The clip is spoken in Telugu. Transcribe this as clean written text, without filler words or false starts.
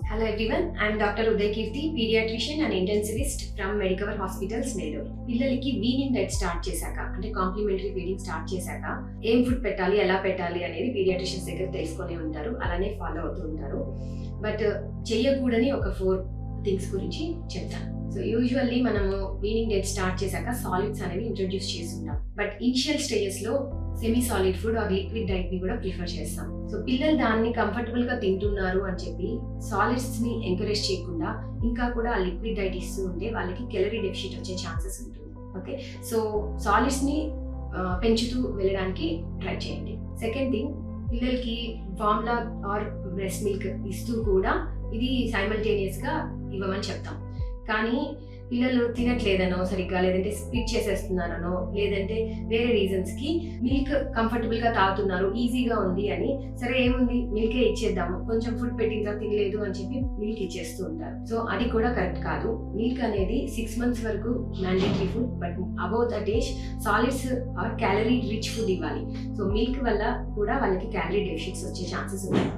Hello everyone, I am Dr. Uday Kirti, pediatrician and intensivist from Medicover Hospitals, Nellore. పిల్లలకి వీనింగ్ డైట్ స్టార్ట్ చేశాక అంటే కాంప్లిమెంటరీ ఫీడింగ్ స్టార్ట్ చేశాక ఏం ఫుడ్ పెట్టాలి ఎలా పెట్టాలి అనేది పీడియాట్రిషియన్స్ దగ్గర తెలుసుకునే ఉంటారు, అలానే ఫాలో అవుతూ ఉంటారు. బట్ చేయకూడని ఒక 4 థింగ్స్ గురించి చెప్తాను. సో యూజువల్లీ మనము వీనింగ్ డైట్ స్టార్ట్ చేశాక సాలిడ్స్ అనేవి ఇంట్రొడ్యూస్ చేస్తుంటాం. బట్ ఇనిషియల్ స్టేజెస్ లో semi solid food or liquid diet ని కూడా ప్రిఫర్ చేస్తాం. సో పిల్లలు దాన్ని కంఫర్టబుల్ గా తింటున్నారు అని చెప్పి సాలిడ్స్ ని ఎంకరేజ్ చేయకుండా ఇంకా కూడా ఆ లిక్విడ్ డైట్ ఇస్తూ ఉంటే వాళ్ళకి కెలరీ డెఫిషిట్ వచ్చే ఛాన్సెస్ ఉంటుంది. ఓకే, సో సాలిడ్స్ ని పెంచుతూ వెళ్ళడానికి ట్రై చేయండి. సెకండ్ థింగ్, పిల్లలకి ఫార్ములా ఆర్ బ్రెస్ట్ మిల్క్ ఇస్తూ కూడా ఇది సైమల్టేనియస్ గా ఇవ్వమని చెప్తాం. కానీ పిల్లలు తినట్లేదనో సరిగ్గా, లేదంటే స్పిట్ చేసేస్తున్నారనో, లేదంటే వేరే రీజన్స్ కి మిల్క్ కంఫర్టబుల్ గా తాగుతున్నారు, ఈజీగా ఉంది అని, సరే ఏముంది మిల్కే ఇచ్చేద్దాము, కొంచెం ఫుడ్ పెట్టిన తర్వాత తినలేదు అని చెప్పి మిల్క్ ఇచ్చేస్తూ ఉంటారు. సో అది కూడా కరెక్ట్ కాదు. మిల్క్ అనేది 6 months వరకు mandatory food, but about that age solids are calorie rich food ఇవ్వాలి. సో మిల్క్ వల్ల కూడా వాళ్ళకి క్యాలరీ డెఫిషిట్స్ వచ్చే ఛాన్సెస్ ఉన్నాయి.